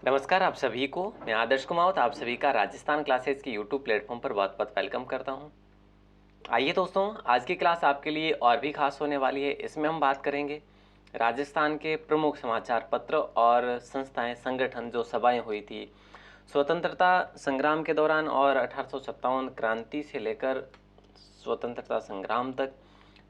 नमस्कार आप सभी को। मैं आदर्श कुमावत आप सभी का राजस्थान क्लासेस की यूट्यूब प्लेटफॉर्म पर बहुत बहुत वेलकम करता हूं। आइए दोस्तों, आज की क्लास आपके लिए और भी खास होने वाली है। इसमें हम बात करेंगे राजस्थान के प्रमुख समाचार पत्र और संस्थाएं, संगठन, जो सभाएं हुई थी स्वतंत्रता संग्राम के दौरान और 1857 क्रांति से लेकर स्वतंत्रता संग्राम तक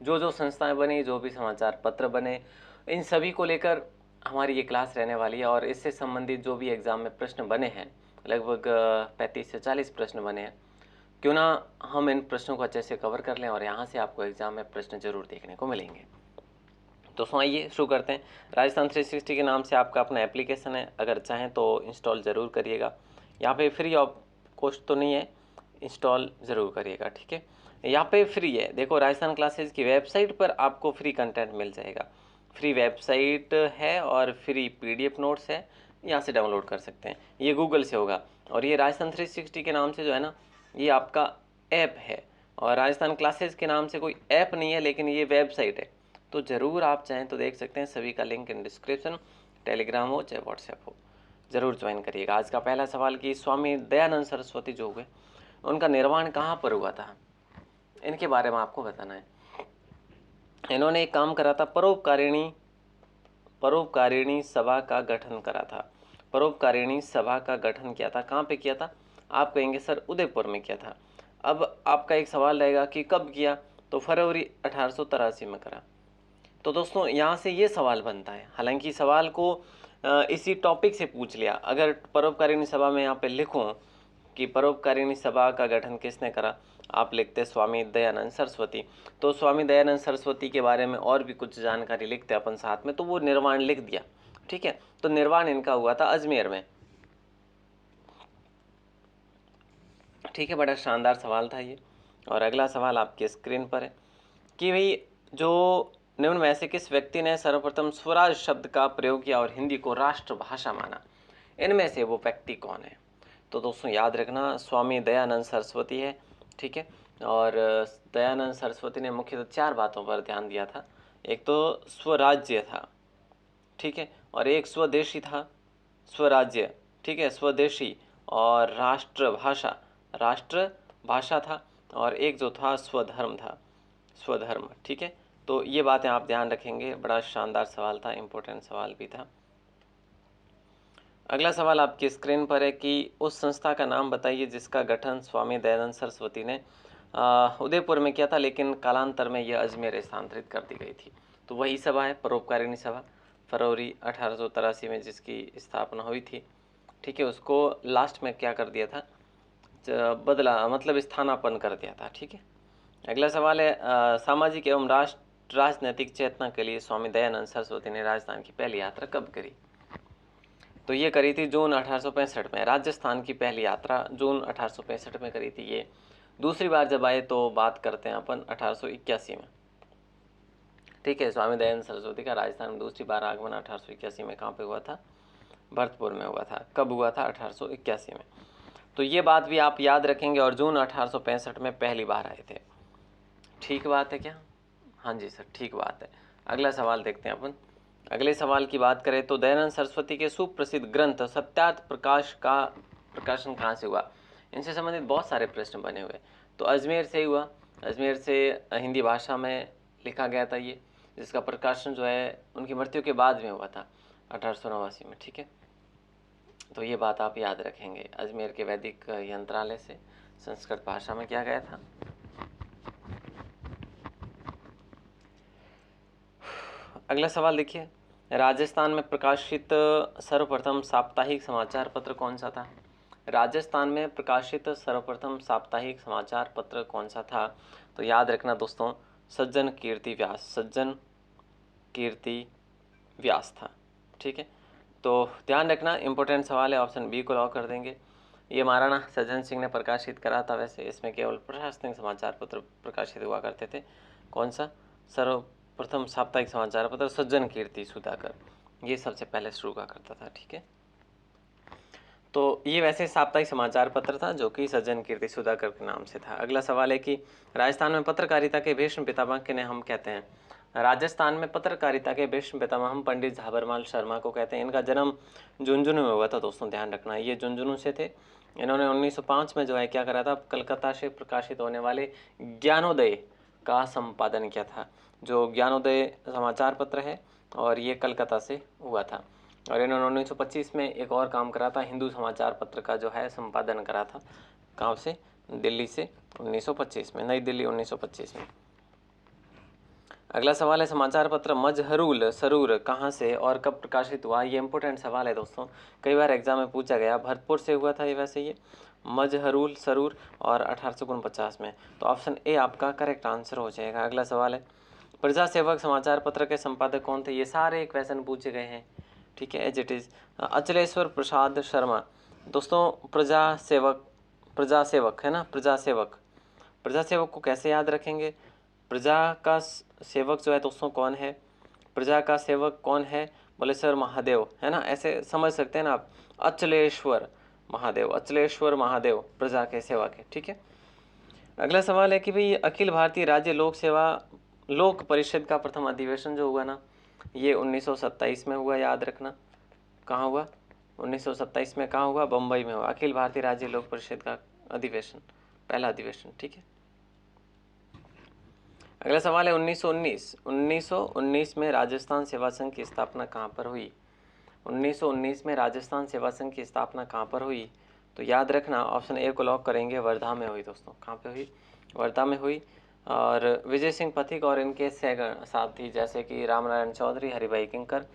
जो जो संस्थाएं बनी, जो भी समाचार पत्र बने, इन सभी को लेकर हमारी ये क्लास रहने वाली है। और इससे संबंधित जो भी एग्ज़ाम में प्रश्न बने हैं, लगभग 35 से 40 प्रश्न बने हैं, क्यों ना हम इन प्रश्नों को अच्छे से कवर कर लें और यहाँ से आपको एग्ज़ाम में प्रश्न जरूर देखने को मिलेंगे। दोस्तों आइए शुरू करते हैं। राजस्थान 360 के नाम से आपका अपना एप्लीकेशन है, अगर चाहें तो इंस्टॉल ज़रूर करिएगा। यहाँ पे फ्री ऑफ कॉस्ट तो नहीं है, इंस्टॉल ज़रूर करिएगा, ठीक है। यहाँ पे फ्री है। देखो, राजस्थान क्लासेस की वेबसाइट पर आपको फ्री कंटेंट मिल जाएगा। फ्री वेबसाइट है और फ्री PDF नोट्स है, यहाँ से डाउनलोड कर सकते हैं। ये गूगल से होगा। और ये राजस्थान 360 के नाम से जो है ना, ये आपका ऐप है। और राजस्थान क्लासेस के नाम से कोई ऐप नहीं है, लेकिन ये वेबसाइट है। तो ज़रूर आप चाहें तो देख सकते हैं। सभी का लिंक इन डिस्क्रिप्शन, टेलीग्राम हो चाहे व्हाट्सएप हो, ज़रूर ज्वाइन करिएगा। आज का पहला सवाल कि स्वामी दयानंद सरस्वती जो हुए, उनका निर्माण कहाँ पर हुआ था, इनके बारे में आपको बताना है। इन्होंने एक काम करा था, परोपकारिणी सभा का गठन करा था। परोपकारिणी सभा का गठन किया था। कहाँ पे किया था? आप कहेंगे सर उदयपुर में किया था। अब आपका एक सवाल रहेगा कि कब किया, तो फरवरी 1883 में करा। तो दोस्तों यहाँ से ये सवाल बनता है, हालांकि सवाल को इसी टॉपिक से पूछ लिया। अगर परोपकारिणी सभा में यहाँ पे लिखूँ कि परोपकारिणी सभा का गठन किसने करा, आप लिखते स्वामी दयानंद सरस्वती। तो स्वामी दयानंद सरस्वती के बारे में और भी कुछ जानकारी लिखते अपन साथ में, तो वो निर्माण लिख दिया, ठीक है। तो निर्माण इनका हुआ था अजमेर में, ठीक है। बड़ा शानदार सवाल था ये। और अगला सवाल आपकी स्क्रीन पर है कि भाई, जो निम्न में से किस व्यक्ति ने सर्वप्रथम स्वराज शब्द का प्रयोग किया और हिंदी को राष्ट्रभाषा माना, इनमें से वो व्यक्ति कौन है? तो दोस्तों याद रखना, स्वामी दयानंद सरस्वती है, ठीक है। और दयानंद सरस्वती ने मुख्यतः 4 बातों पर ध्यान दिया था। एक तो स्वराज्य था, ठीक है, और एक स्वदेशी था, स्वराज्य, ठीक है, स्वदेशी, और राष्ट्रभाषा था, और एक जो था स्वधर्म था, स्वधर्म, ठीक है। तो ये बातें आप ध्यान रखेंगे। बड़ा शानदार सवाल था, इम्पोर्टेंट सवाल भी था। अगला सवाल आपकी स्क्रीन पर है कि उस संस्था का नाम बताइए जिसका गठन स्वामी दयानंद सरस्वती ने उदयपुर में किया था, लेकिन कालांतर में यह अजमेर स्थानांतरित कर दी गई थी। तो वही सभा है, परोपकारिणी सभा, फरवरी 1883 में जिसकी स्थापना हुई थी, ठीक है। उसको लास्ट में क्या कर दिया था, बदला, मतलब स्थानापन्न कर दिया था, ठीक है। अगला सवाल है सामाजिक एवं राजनैतिक चेतना के लिए स्वामी दयानंद सरस्वती ने राजस्थान की पहली यात्रा कब करी? तो ये करी थी जून 1865 में। राजस्थान की पहली यात्रा जून 1865 में करी थी ये। दूसरी बार जब आए तो बात करते हैं अपन 1881 में, ठीक है। स्वामी दयानंद सरस्वती का राजस्थान में दूसरी बार आगमन 1881 में कहाँ पे हुआ था? भरतपुर में हुआ था। कब हुआ था? 1881 में। तो ये बात भी आप याद रखेंगे। और जून 1865 में पहली बार आए थे। ठीक बात है क्या? हाँ जी सर, ठीक बात है। अगला सवाल देखते हैं अपन। अगले सवाल की बात करें तो दयानंद सरस्वती के सुप्रसिद्ध ग्रंथ सत्यार्थ प्रकाश का प्रकाशन कहाँ से हुआ? इनसे संबंधित बहुत सारे प्रश्न बने हुए। तो अजमेर से ही हुआ। अजमेर से हिंदी भाषा में लिखा गया था ये, जिसका प्रकाशन जो है उनकी मृत्यु के बाद में हुआ था 1889 में, ठीक है। तो ये बात आप याद रखेंगे। अजमेर के वैदिक यंत्रालय से संस्कृत भाषा में किया गया था। अगला सवाल देखिए, राजस्थान में प्रकाशित सर्वप्रथम साप्ताहिक समाचार पत्र कौन सा था? राजस्थान में प्रकाशित सर्वप्रथम साप्ताहिक समाचार पत्र कौन सा था? तो याद रखना दोस्तों, सज्जन कीर्ति व्यास था, ठीक है। तो ध्यान रखना, इंपॉर्टेंट सवाल है। ऑप्शन बी को लॉक कर देंगे। ये महाराणा सज्जन सिंह ने प्रकाशित करा था। वैसे इसमें केवल प्रशासनिक समाचार पत्र प्रकाशित हुआ करते थे। कौन सा? सर्वप्रथम साप्ताहिक समाचार पत्र सज्जन कीर्ति सुधाकर, ये सबसे पहले शुरू हुआ करता था, ठीक है। तो ये वैसे साप्ताहिक समाचार पत्र था जो कि सज्जन कीर्ति सुधाकर के नाम से था। अगला सवाल है कि राजस्थान में पत्रकारिता के भीष्म पितामह किन्हें हम कहते हैं? राजस्थान में पत्रकारिता के भीष्म पितामह पंडित झाबरलाल शर्मा को कहते हैं। इनका जन्म झुंझुनू में हुआ था दोस्तों, ध्यान रखना, ये झुंझुनू से थे। इन्होंने 1905 में जो है क्या करा था, कलकत्ता से प्रकाशित होने वाले ज्ञानोदय का संपादन किया था। जो ज्ञानोदय समाचार पत्र है और ये कलकत्ता से हुआ था। और इन्होंने 1925 में एक और काम करा था, हिंदू समाचार पत्र का जो है संपादन करा था। कहाँ से? दिल्ली से 1925 में, नई दिल्ली 1925 में। अगला सवाल है, समाचार पत्र मजहरूल सरूर कहाँ से और कब प्रकाशित हुआ? ये इंपॉर्टेंट सवाल है दोस्तों, कई बार एग्जाम में पूछा गया। भरतपुर से हुआ था ये वैसे ये मजहरूल सरूर, और 1849 में। तो ऑप्शन ए आपका करेक्ट आंसर हो जाएगा। अगला सवाल है, प्रजा सेवक समाचार पत्र के संपादक कौन थे? ये सारे क्वेश्चन पूछे गए हैं, ठीक है, as it is. Achleshwar Prasad Sharma. दोस्तों प्रजा सेवक है ना, प्रजा सेवक को कैसे याद रखेंगे? प्रजा का सेवक जो है दोस्तों कौन है? प्रजा का सेवक कौन है? बोले सर महादेव, है ना, ऐसे समझ सकते हैं ना आप। अचलेश्वर महादेव प्रजा के सेवक है, ठीक है। अगला सवाल है कि भाई अखिल भारतीय राज्य लोक परिषद का प्रथम अधिवेशन जो हुआ ना, ये 1927 में हुआ, याद रखना। कहाँ हुआ? 1927 में। कहाँ हुआ? बम्बई में हुआ। अखिल भारतीय राज्य लोक परिषद का अधिवेशन, पहला अधिवेशन, ठीक है। अगला सवाल है 1919 में राजस्थान सेवा संघ की स्थापना कहाँ पर हुई? 1919 में राजस्थान सेवा संघ की स्थापना कहाँ पर हुई? तो याद रखना, ऑप्शन ए को लॉक करेंगे, वर्धा में हुई दोस्तों। कहाँ पे हुई? वर्धा में हुई। और विजय सिंह पथिक और इनके साथी जैसे कि रामनारायण चौधरी, हरिभाई किंकर,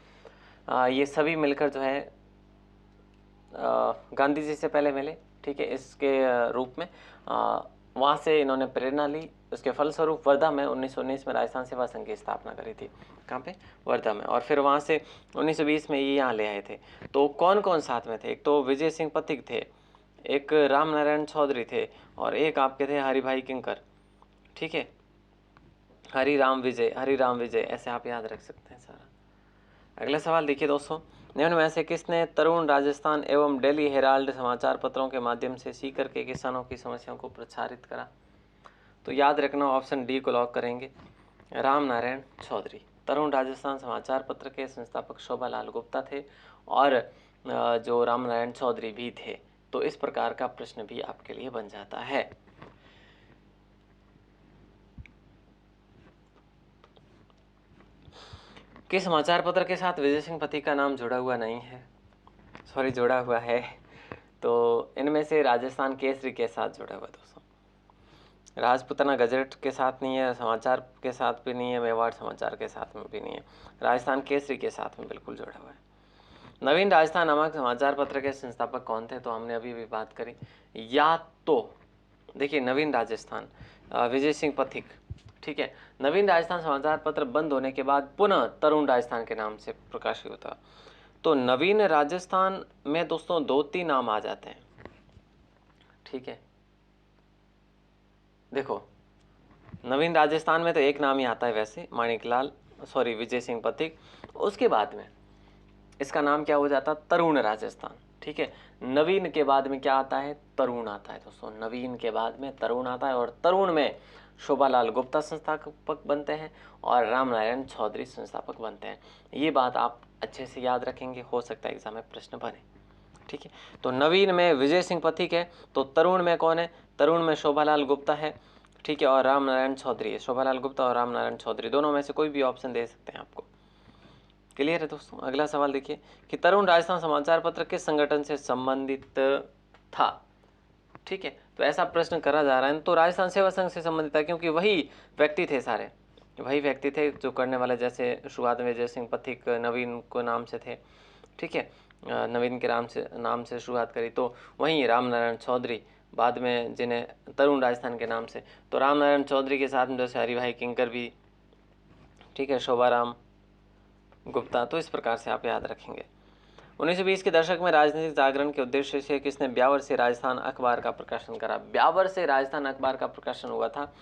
ये सभी मिलकर जो है गांधी जी से पहले मिले, ठीक है, इसके रूप में। वहाँ से इन्होंने प्रेरणा ली। उसके फलस्वरूप वर्धा में 1919 में राजस्थान सेवा संघ की स्थापना करी थी। कहाँ पे? वर्धा में। और फिर वहाँ से 1920 में ये यहाँ ले आए थे। तो कौन कौन साथ में थे? एक तो विजय सिंह पथिक थे, एक रामनारायण चौधरी थे, और एक आपके थे हरिभाई किंकर, ठीक है। हरिराम विजय, ऐसे आप याद रख सकते हैं सारा। अगला सवाल देखिए दोस्तों, निम्न में से किसने तरुण राजस्थान एवं डेली हेराल्ड समाचार पत्रों के माध्यम से सीकर के किसानों की समस्याओं को प्रचारित करा? तो याद रखना, ऑप्शन डी को लॉक करेंगे, रामनारायण चौधरी। तरुण राजस्थान समाचार पत्र के संस्थापक शोभालाल गुप्ता थे, और जो रामनारायण चौधरी भी थे। तो इस प्रकार का प्रश्न भी आपके लिए बन जाता है। किस समाचार पत्र के साथ विजय सिंह पथिक का नाम जुड़ा हुआ नहीं है? सॉरी, जुड़ा हुआ है। तो इनमें से राजस्थान केसरी के साथ जुड़ा हुआ दोस्तों। राजपुतना गजट के साथ नहीं है, समाचार के साथ भी नहीं है, मेवाड़ समाचार के साथ में भी नहीं है। राजस्थान केसरी के साथ में बिल्कुल जुड़ा हुआ है। नवीन राजस्थान नामक समाचार पत्र के संस्थापक कौन थे? तो हमने अभी भी बात करी। या तो देखिए, नवीन राजस्थान विजय सिंह पथिक, ठीक है। नवीन राजस्थान समाचार पत्र बंद होने के बाद पुनः तरुण राजस्थान के नाम से प्रकाशित होता। तो नवीन राजस्थान में दोस्तों 2-3 नाम आ जाते हैं, ठीक है। देखो, नवीन राजस्थान में तो एक नाम ही आता है वैसे, विजय सिंह पथिक। उसके बाद में इसका नाम क्या हो जाता? तरुण राजस्थान, ठीक है। नवीन के बाद में क्या आता है? तरुण आता है दोस्तों। नवीन के बाद में तरुण आता है, और तरुण में शोभालाल गुप्ता संस्थापक बनते हैं और रामनारायण चौधरी संस्थापक बनते हैं। ये बात आप अच्छे से याद रखेंगे, हो सकता है एग्जाम में प्रश्न बने, ठीक है। तो नवीन में विजय सिंह पथिक है, तो तरुण में कौन है? तरुण में शोभालाल गुप्ता है, ठीक है, और रामनारायण चौधरी है। शोभालाल गुप्ता और रामनारायण चौधरी, दोनों में से कोई भी ऑप्शन दे सकते हैं आपको। क्लियर है दोस्तों? अगला सवाल देखिए कि तरुण राजस्थान समाचार पत्र किस संगठन से संबंधित था? ठीक है, तो ऐसा प्रश्न करा जा रहा है तो राजस्थान सेवा संघ से संबंधित है, क्योंकि वही व्यक्ति थे, सारे वही व्यक्ति थे जो करने वाले। जैसे शुरुआत में विजय सिंह पथिक नवीन को नाम से थे, ठीक है, नवीन के नाम से शुरुआत करी। तो वहीं रामनारायण चौधरी बाद में जिन्हें तरुण राजस्थान के नाम से, तो रामनारायण चौधरी के साथ में जैसे हरिभाई किंकर भी, ठीक है, शोभाराम गुप्ता। तो इस प्रकार से आप याद रखेंगे। 1920 के दशक में राजनीतिक जागरण के उद्देश्य से किसने ब्यावर से राजस्थान अखबार का प्रकाशन करा? ब्यावर से राजस्थान अखबार का प्रकाशन हुआ था,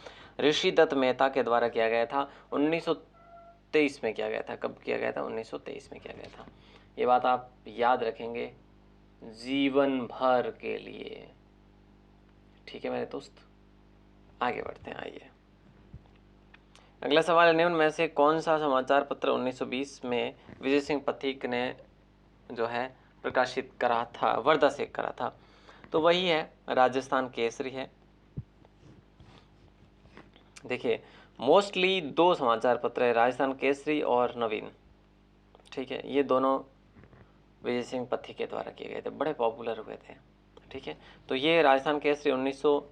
ऋषि दत्त मेहता के द्वारा किया गया था। 1923 में किया गया था। कब किया गया था? 1923 में किया गया था। ये बात आप याद रखेंगे जीवन भर के लिए, ठीक है मेरे दोस्त। आगे बढ़ते हैं, आइए। अगला सवाल है, निम्न में से कौन सा समाचार पत्र 1920 में विजय सिंह पथिक ने जो है प्रकाशित करा था, वर्धा से करा था? तो वही है राजस्थान केसरी है। देखिए मोस्टली दो समाचार पत्र है, राजस्थान केसरी और नवीन। ठीक है, ये दोनों विजय सिंह पथिक के द्वारा किए गए थे, बड़े पॉपुलर हुए थे। ठीक है, तो ये राजस्थान केसरी 1900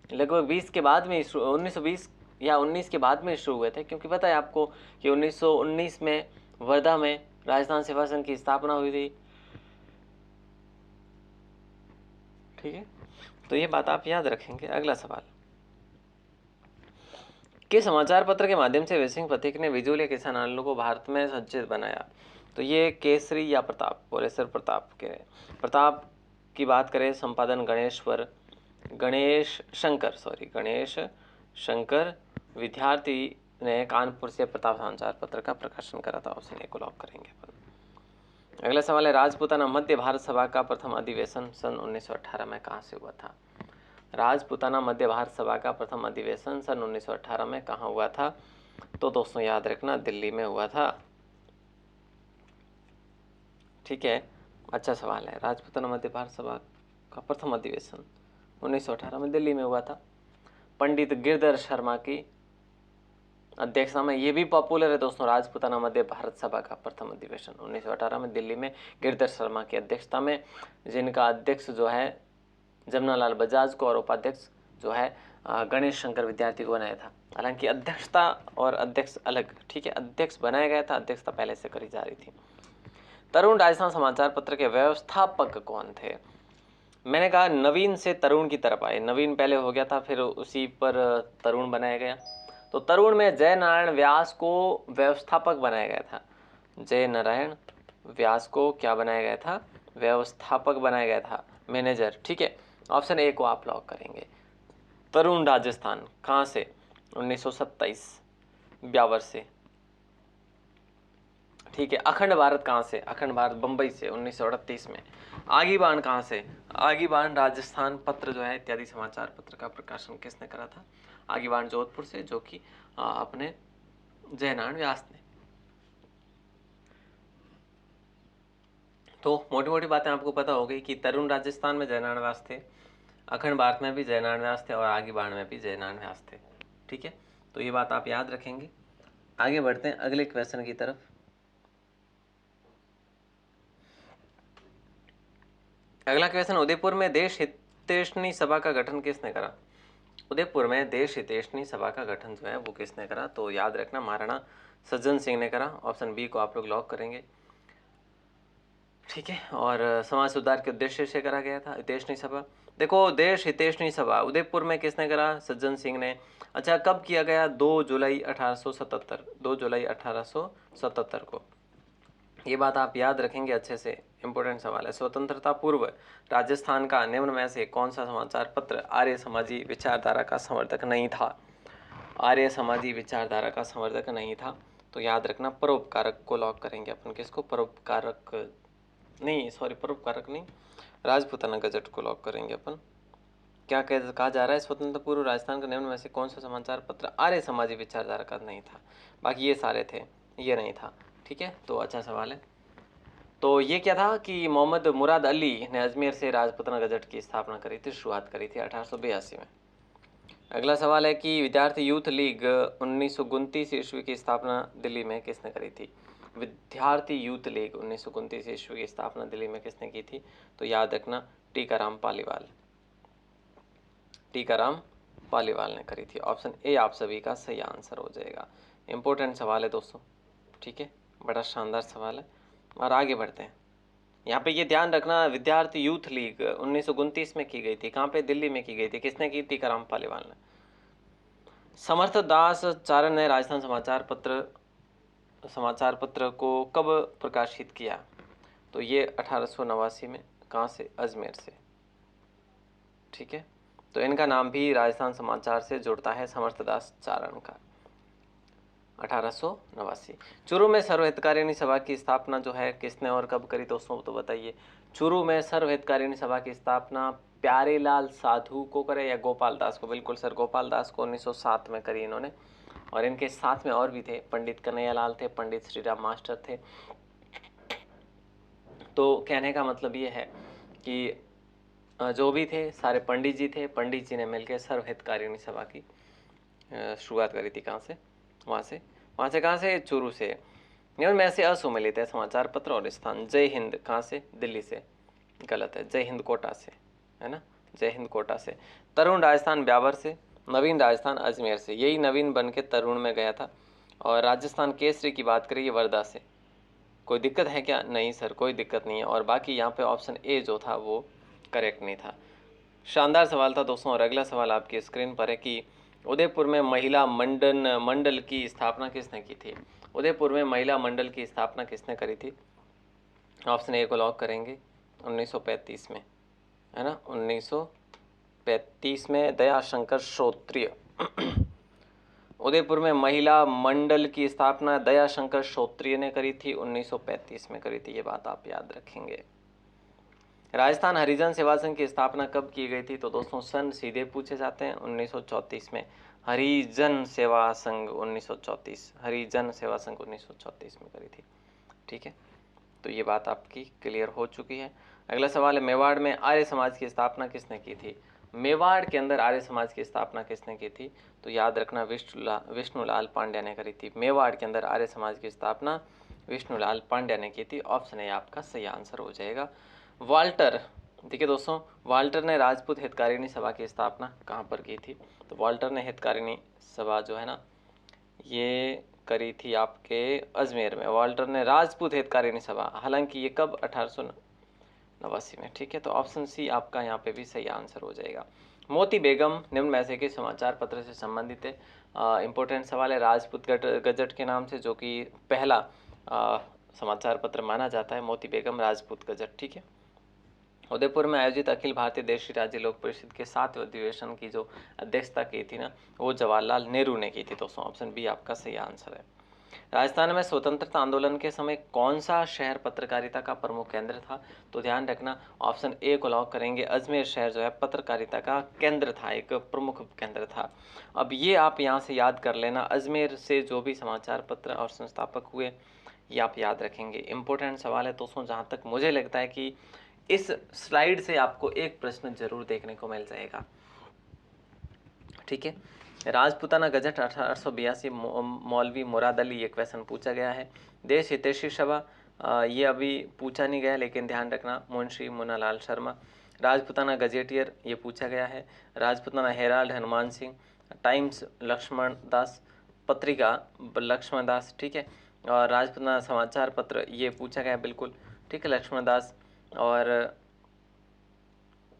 लगभग 20 के बाद में 1920 या 19 के बाद में शुरू हुए थे, क्योंकि पता है आपको कि 1919 में वर्धा में राजस्थान सेवा संघ की स्थापना हुई थी। ठीक है, तो ये बात आप याद रखेंगे। अगला सवाल, किस समाचार पत्र के माध्यम से विजय सिंह पथिक ने बिजूलिया किसान आंदोलन को भारत में संचित बनाया? तो ये केसरी या प्रताप, बोलेसर प्रताप के। प्रताप की बात करें, संपादन गणेश शंकर विद्यार्थी ने कानपुर से प्रताप समाचार पत्र का प्रकाशन करा था। ऑप्शन ए को लॉक करेंगे अपन। अगला सवाल है, राजपूताना मध्य भारत सभा का प्रथम अधिवेशन सन 1918 में कहाँ से हुआ था? राजपूताना मध्य भारत सभा का प्रथम अधिवेशन सन 1918 में कहाँ हुआ था? तो दोस्तों याद रखना, दिल्ली में हुआ था। ठीक है, अच्छा सवाल है। राजपूताना मध्य भारत सभा का प्रथम अधिवेशन 1918 में दिल्ली में हुआ था, पंडित गिरधर शर्मा की अध्यक्षता में। ये भी पॉपुलर है दोस्तों, राजपूताना मध्य भारत सभा का प्रथम अधिवेशन 1918 में दिल्ली में गिरधर शर्मा की अध्यक्षता में, जिनका अध्यक्ष जो है जमनालाल बजाज को और उपाध्यक्ष जो है गणेश शंकर विद्यार्थी को बनाया था। हालांकि अध्यक्षता और अध्यक्ष अलग, ठीक है, अध्यक्ष बनाया गया था, अध्यक्षता पहले से करी जा रही थी। तरुण राजस्थान समाचार पत्र के व्यवस्थापक कौन थे? मैंने कहा नवीन से तरुण की तरफ आए, नवीन पहले हो गया था, फिर उसी पर तरुण बनाया गया। तो तरुण में जय नारायण व्यास को व्यवस्थापक बनाया गया था। जय नारायण व्यास को क्या बनाया गया था? व्यवस्थापक बनाया गया था, मैनेजर। ठीक है, ऑप्शन ए को आप लॉक करेंगे। तरुण राजस्थान कहाँ से? 1927 ब्यावर से। ठीक है, अखंड भारत कहाँ से? अखंड भारत बंबई से 1938 में। आगी बाण कहाँ से? आगी बाण राजस्थान पत्र जो है इत्यादि समाचार पत्र का प्रकाशन किसने करा था? आगी बाण जोधपुर से, जो कि अपने जयनारायण व्यास ने। तो मोटी मोटी बातें आपको पता हो गई कि तरुण राजस्थान में जयनारायण व्यास थे, अखंड भारत में भी जयनारायण व्यास थे और आगी बाण में भी जयनारायण व्यास थे। ठीक है, तो ये बात आप याद रखेंगे। आगे बढ़ते हैं अगले क्वेश्चन की तरफ। अगला क्वेश्चन, उदयपुर में देश हितैषणी सभा का गठन किसने करा? उदयपुर में देश हितैषणी सभा का गठन जो है वो किसने करा? तो याद रखना, महाराणा सज्जन सिंह ने करा। ऑप्शन बी को आप लोग लॉक करेंगे। ठीक है, और समाज सुधार के उद्देश्य से करा गया था हितैषणी सभा। देखो, देश हितैषणी सभा उदयपुर में किसने करा? सज्जन सिंह ने। अच्छा, कब किया गया? 2 जुलाई 1877, 2 जुलाई 1877 को। ये बात आप याद रखेंगे अच्छे से, इंपॉर्टेंट सवाल है। स्वतंत्रता पूर्व राजस्थान का निम्न में से कौन सा समाचार पत्र आर्य समाजी विचारधारा का समर्थक नहीं था? आर्य समाजी विचारधारा का समर्थक नहीं था, तो याद रखना परोपकारक को लॉक करेंगे अपन। किसको? परोपकारक नहीं, सॉरी, परोपकारक नहीं, राजपूताना गजट को लॉक करेंगे अपन। क्या कहा जा रहा है? स्वतंत्र पूर्व राजस्थान का निम्न में से कौन सा समाचार पत्र आर्य समाजी विचारधारा का नहीं था? बाकी ये सारे थे, ये नहीं था। ठीक है, तो अच्छा सवाल है। तो ये क्या था कि मोहम्मद मुराद अली ने अजमेर से राजपूताना गजट की स्थापना करी थी, शुरुआत करी थी 1882 में। अगला सवाल है कि विद्यार्थी यूथ लीग 1929 ईस्वी की स्थापना दिल्ली में किसने करी थी? विद्यार्थी यूथ लीग 1929 ईस्वी की स्थापना दिल्ली में किसने की थी? तो याद रखना, टीकाराम पालीवाल, टीकाराम पालीवाल ने करी थी। ऑप्शन ए आप सभी का सही आंसर हो जाएगा। इंपॉर्टेंट सवाल है दोस्तों, ठीक है, बड़ा शानदार सवाल है। और आगे बढ़ते हैं। यहाँ पे ये ध्यान रखना, विद्यार्थी यूथ लीग 1929 में की गई थी। कहाँ पे? दिल्ली में की गई थी। किसने की? टीकाराम पालीवाल ने। समर्थ दास चारण ने राजस्थान समाचार पत्र को कब प्रकाशित किया? तो ये 1889 में। कहाँ से? अजमेर से। ठीक है, तो इनका नाम भी राजस्थान समाचार से जुड़ता है, समर्थदास चारण का। 1889। चूरू में सर्वहितकारिणी सभा की स्थापना जो है किसने और कब करी दोस्तों, तो बताइए। चूरू में सर्वहितकारिणी सभा की स्थापना प्यारेलाल साधु को करे या गोपाल दास को? बिल्कुल सर, गोपाल दास को 1907 में करी इन्होंने। और इनके साथ में और भी थे, पंडित कन्हैयालाल थे, पंडित श्रीराम मास्टर थे। तो कहने का मतलब ये है कि जो भी थे सारे पंडित जी थे। पंडित जी ने मिलकर सर्वहितकारिणी सभा की शुरुआत करी थी। कहाँ से? वहाँ से कहाँ से? चूरू से। निम्न में से असुमेलित है समाचार पत्र और स्थान। जय हिंद कहाँ से? दिल्ली से। गलत है, जय हिंद कोटा से, है ना, जय हिंद कोटा से। तरुण राजस्थान ब्यावर से। नवीन राजस्थान अजमेर से। यही नवीन बन के तरुण में गया था। और राजस्थान केसरी की बात करिए वर्धा से। कोई दिक्कत है क्या? नहीं सर, कोई दिक्कत नहीं है। और बाकी यहाँ पे ऑप्शन ए जो था वो करेक्ट नहीं था। शानदार सवाल था दोस्तों। और अगला सवाल आपकी स्क्रीन पर है कि उदयपुर में महिला मंडल की स्थापना किसने की थी? उदयपुर में महिला मंडल की स्थापना किसने करी थी? ऑप्शन ए को लॉक करेंगे। 1935 में, है ना, 1935 में दयाशंकर श्रोत्रिय। उदयपुर में महिला मंडल की स्थापना दयाशंकर श्रोत्रिय ने करी थी, 1935 में करी थी। ये बात आप याद रखेंगे। राजस्थान हरिजन सेवा संघ की स्थापना कब की गई थी? तो दोस्तों सन सीधे पूछे जाते हैं। 1934 में हरिजन सेवा संघ 1934, हरिजन सेवा संघ 1934 में करी थी। ठीक है, तो ये बात आपकी क्लियर हो चुकी है। अगला सवाल है, मेवाड़ में आर्य समाज की स्थापना किसने की थी? मेवाड़ के अंदर आर्य समाज की स्थापना किसने की थी? तो याद रखना विष्णुलाल पांड्या ने करी थी। मेवाड़ के अंदर आर्य समाज की स्थापना विष्णुलाल पांड्या ने की थी। ऑप्शन ए आपका सही आंसर हो जाएगा। वाल्टर, देखिए दोस्तों, वाल्टर ने राजपूत हितकारिणी सभा की स्थापना कहाँ पर की थी? तो वाल्टर ने हितकारिणी सभा जो है ना, ये करी थी आपके अजमेर में। वाल्टर ने राजपूत हितकारिणी सभा, हालांकि ये कब? 1889 में। ठीक है, तो ऑप्शन सी आपका यहाँ पे भी सही आंसर हो जाएगा। मोती बेगम निम्न में से के समाचार पत्र से संबंधित है। इंपॉर्टेंट सवाल है। राजपूत गजट के नाम से, जो कि पहला समाचार पत्र माना जाता है, मोती बेगम राजपूत गजट। ठीक है, उदयपुर में आयोजित अखिल भारतीय देशी राज्य लोक परिषद के 7वें अधिवेशन की जो अध्यक्षता की थी ना, वो जवाहरलाल नेहरू ने की थी दोस्तों। ऑप्शन बी आपका सही आंसर है। राजस्थान में स्वतंत्रता आंदोलन के समय कौन सा शहर पत्रकारिता का प्रमुख केंद्र था? तो ध्यान रखना, ऑप्शन ए को लॉक करेंगे। अजमेर शहर जो है पत्रकारिता का केंद्र था, एक प्रमुख केंद्र था। अब ये आप यहाँ से याद कर लेना, अजमेर से जो भी समाचार पत्र और संस्थापक हुए ये आप याद रखेंगे। इंपॉर्टेंट सवाल है दोस्तों। जहाँ तक मुझे लगता है कि इस स्लाइड से आपको एक प्रश्न जरूर देखने को मिल जाएगा। ठीक है, राजपुताना गजट 1882, मौलवी मुराद अली, ये क्वेश्चन पूछा गया है। देश हितैषी सभा, ये अभी पूछा नहीं गया, लेकिन ध्यान रखना, मुंशी मुन्नालाल शर्मा। राजपुताना गजेटियर, ये पूछा गया है। राजपुताना हेराल्ड, हनुमान सिंह। टाइम्स, लक्ष्मण दास। पत्रिका, लक्ष्मण दास। ठीक है, और राजपुताना समाचार पत्र, ये पूछा गया बिल्कुल। ठीक है, लक्ष्मण दास। और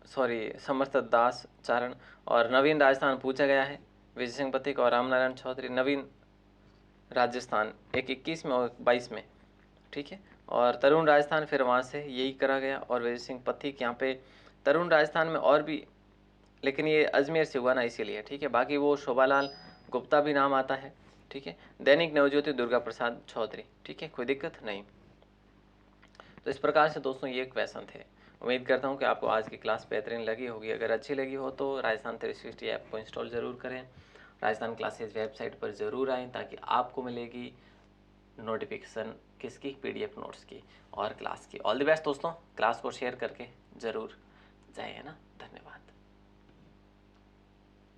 समर्थ दास चारण। और नवीन राजस्थान पूछा गया है, विजय सिंह पथिक और रामनारायण चौधरी। नवीन राजस्थान एक 21 में और 22 में। ठीक है, और तरुण राजस्थान फिर वहाँ से यही करा गया। और विजय सिंह पथिक यहाँ पे तरुण राजस्थान में और भी, लेकिन ये अजमेर से हुआ ना, इसीलिए। ठीक है, बाकी वो शोभालाल गुप्ता भी नाम आता है। ठीक है, दैनिक नवज्योति दुर्गा प्रसाद चौधरी। ठीक है, कोई दिक्कत नहीं। तो इस प्रकार से दोस्तों ये क्वेश्चन थे। उम्मीद करता हूँ कि आपको आज की क्लास बेहतरीन लगी होगी। अगर अच्छी लगी हो तो राजस्थान 360 ऐप को इंस्टॉल ज़रूर करें। राजस्थान क्लासेज वेबसाइट पर ज़रूर आएँ, ताकि आपको मिलेगी नोटिफिकेशन किसकी? PDF नोट्स की और क्लास की। ऑल द बेस्ट दोस्तों, क्लास को शेयर करके ज़रूर जाए, है ना। धन्यवाद।